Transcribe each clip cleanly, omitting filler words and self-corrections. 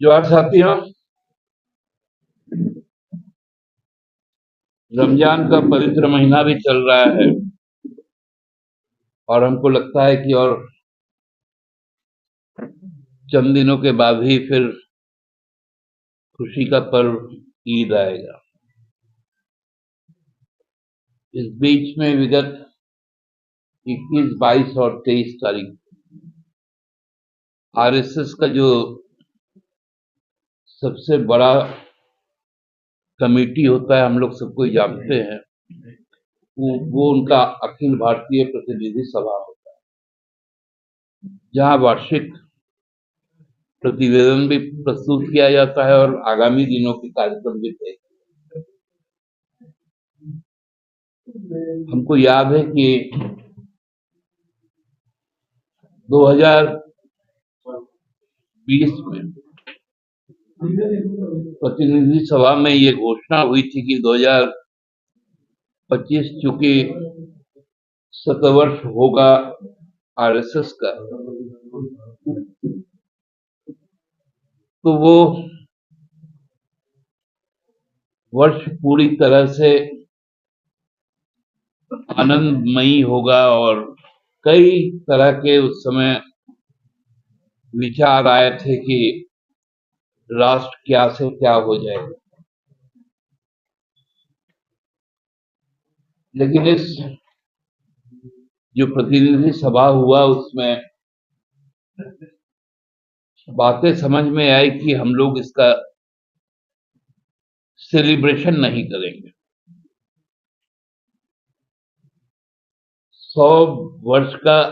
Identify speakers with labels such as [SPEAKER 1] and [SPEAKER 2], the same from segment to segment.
[SPEAKER 1] जोहार साथियों, रमजान का पवित्र महीना भी चल रहा है और हमको लगता है कि और चंद दिनों के बाद ही फिर खुशी का पर्व ईद आएगा। इस बीच में विगत 21, 22 और 23 तारीख आरएसएस का जो सबसे बड़ा कमेटी होता है, हम लोग सबको जानते हैं, वो उनका अखिल भारतीय प्रतिनिधि सभा होता है, जहां वार्षिक प्रतिवेदन भी प्रस्तुत किया जाता है और आगामी दिनों के कार्यक्रम भी तय। हमको याद है कि 2020 में प्रतिनिधि सभा में ये घोषणा हुई थी कि 2025 चूंकि शतवर्ष होगा आरएसएस का, तो वो वर्ष पूरी तरह से आनंदमयी होगा और कई तरह के उस समय विचार आए थे कि राष्ट्र क्या से क्या हो जाएगा। लेकिन इस जो प्रतिनिधि सभा हुआ उसमें बातें समझ में आई कि हम लोग इसका सेलिब्रेशन नहीं करेंगे। 100 वर्ष का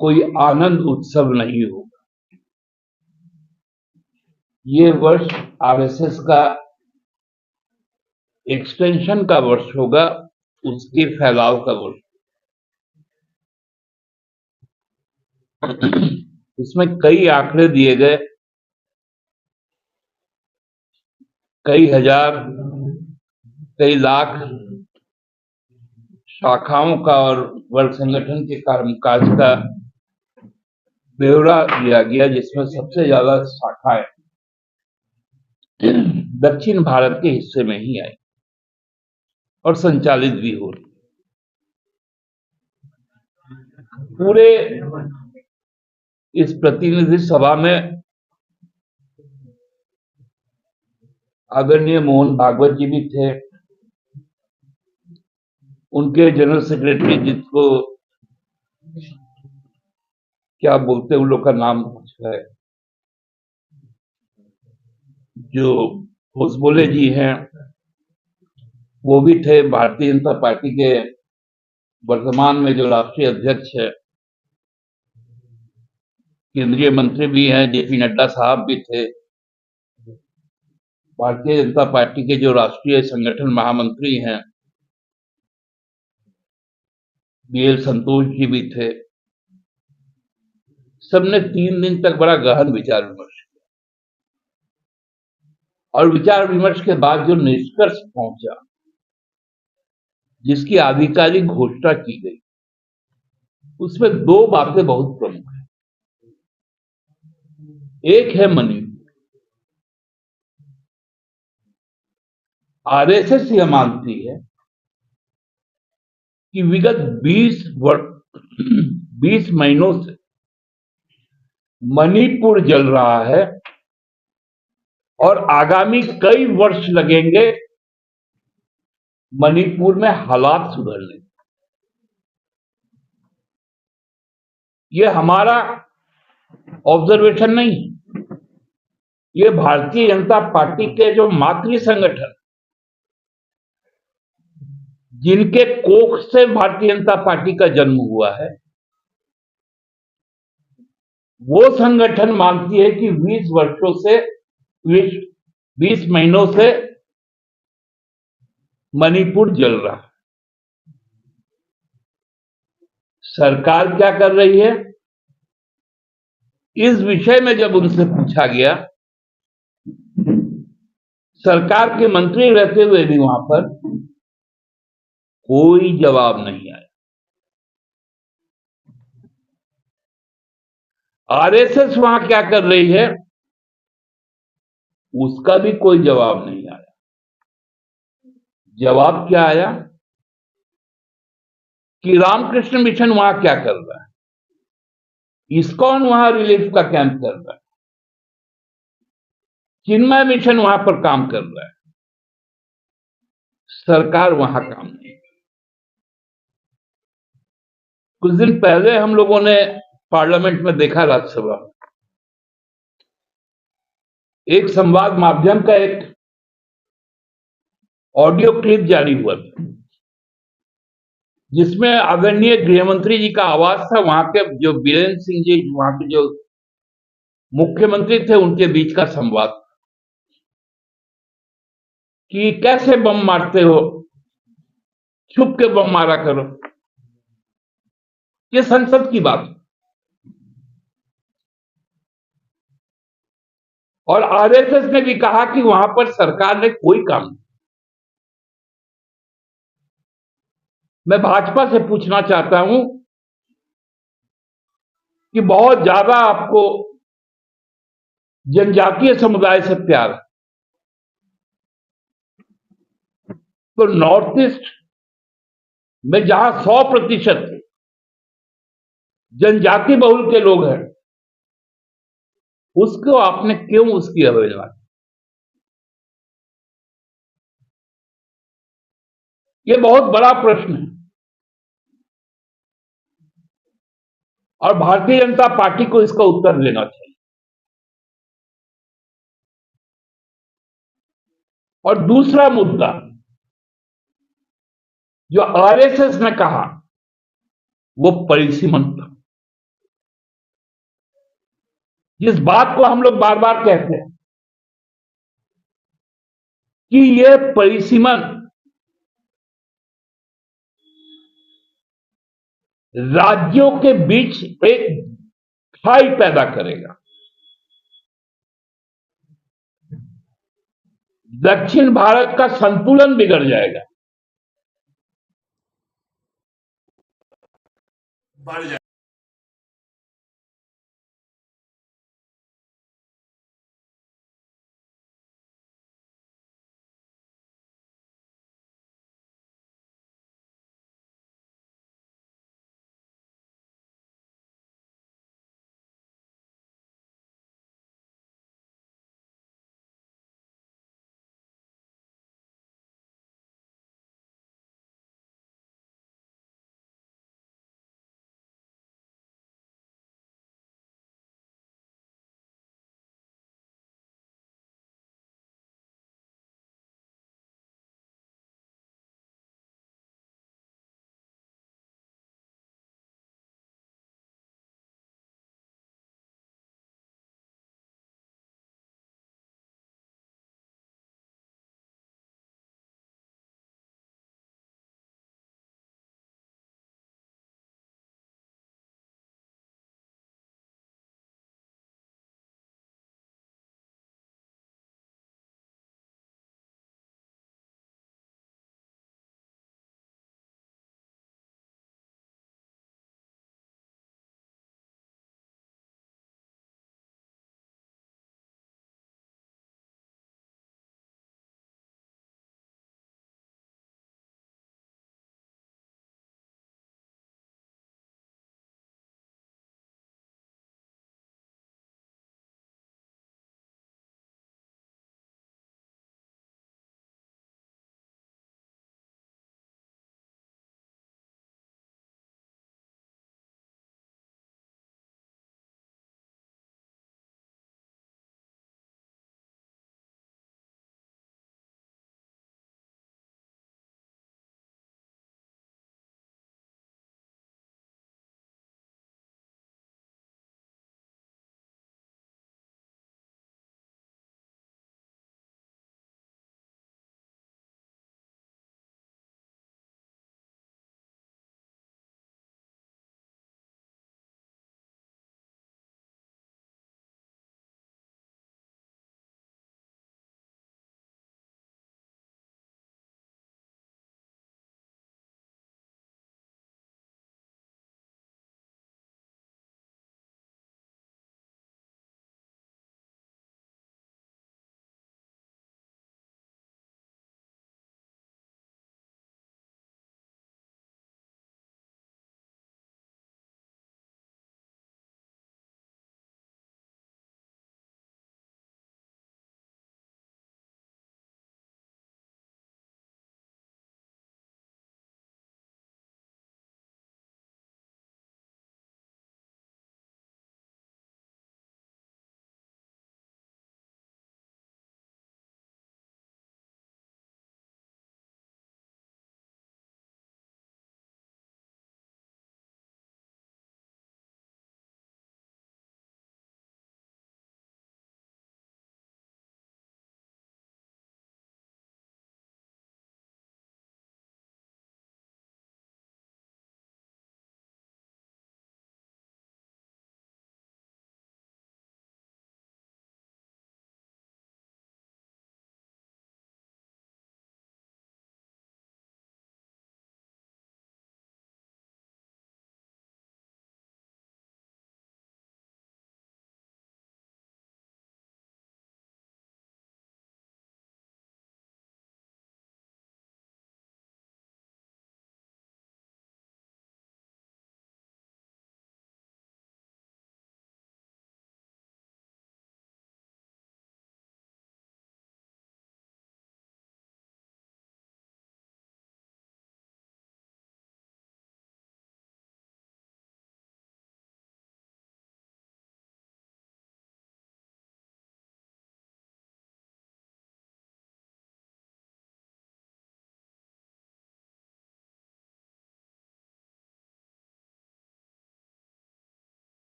[SPEAKER 1] कोई आनंद उत्सव नहीं होगा। ये वर्ष आरएसएस का एक्सटेंशन का वर्ष होगा, उसके फैलाव का वर्ष। इसमें कई आंकड़े दिए गए, कई हजार, कई लाख शाखाओं का और वर्ग संगठन के कामकाज का ब्यौरा दिया गया, जिसमें सबसे ज्यादा शाखाएं दक्षिण भारत के हिस्से में ही आई और संचालित भी हो रही। पूरे इस प्रतिनिधि सभा में आदरणीय मोहन भागवत जी भी थे, उनके जनरल सेक्रेटरी, जिसको क्या बोलते हैं, उन लोग का नाम कुछ है, जो होसबोले जी हैं, वो भी थे। भारतीय जनता पार्टी के वर्तमान में जो राष्ट्रीय अध्यक्ष है, केंद्रीय मंत्री भी हैं, जेपी नड्डा साहब भी थे। भारतीय जनता पार्टी के जो राष्ट्रीय संगठन महामंत्री हैं, बीएल संतोष जी भी थे। सबने 3 दिन तक बड़ा गहन विचार विमर्श किया और विचार विमर्श के बाद जो निष्कर्ष पहुंचा, जिसकी आधिकारिक घोषणा की गई, उसमें 2 बातें बहुत प्रमुख हैं। एक है मणिपुर। आरएसएस यह मानती है कि विगत 20 महीनों से मणिपुर जल रहा है और आगामी कई वर्ष लगेंगे मणिपुर में हालात सुधरने। ये हमारा ऑब्जर्वेशन नहीं, ये भारतीय जनता पार्टी के जो मातृ संगठन, जिनके कोख से भारतीय जनता पार्टी का जन्म हुआ है, वो संगठन मानती है कि 20 महीनों से मणिपुर जल रहा है। सरकार क्या कर रही है, इस विषय में जब उनसे पूछा गया, सरकार के मंत्री रहते हुए भी वहां पर कोई जवाब नहीं आया। आरएसएस वहां क्या कर रही है उसका भी कोई जवाब नहीं आया। जवाब क्या आया कि रामकृष्ण मिशन वहां क्या कर रहा है, इस्कॉन वहां रिलीफ का कैंप कर रहा है, चिन्मय मिशन वहां पर काम कर रहा है, सरकार वहां काम नहीं। कुछ दिन पहले हम लोगों ने पार्लियामेंट में देखा, राज्यसभा में एक संवाद माध्यम का एक ऑडियो क्लिप जारी हुआ था, जिसमें आदरणीय गृहमंत्री जी का आवाज था। वहां के जो बीरेन्द्र सिंह जी वहां के जो मुख्यमंत्री थे उनके बीच का संवाद कि कैसे बम मारते हो, छुप के बम मारा करो। ये संसद की बात है और आरएसएस ने भी कहा कि वहां पर सरकार ने कोई काम नहीं। मैं भाजपा से पूछना चाहता हूं कि बहुत ज्यादा आपको जनजातीय समुदाय से प्यार है, तो नॉर्थ ईस्ट में जहां 100% जनजाति बहुल के लोग हैं, उसको आपने क्यों उसकी अवहेलना की? ये बहुत बड़ा प्रश्न है और भारतीय जनता पार्टी को इसका उत्तर देना चाहिए। और दूसरा मुद्दा जो आरएसएस ने कहा वो परिसीमन था। जिस बात को हम लोग बार बार कहते हैं कि ये परिसीमन राज्यों के बीच एक खाई पैदा करेगा, दक्षिण भारत का संतुलन बिगड़ जाएगा, बढ़ जाएगा।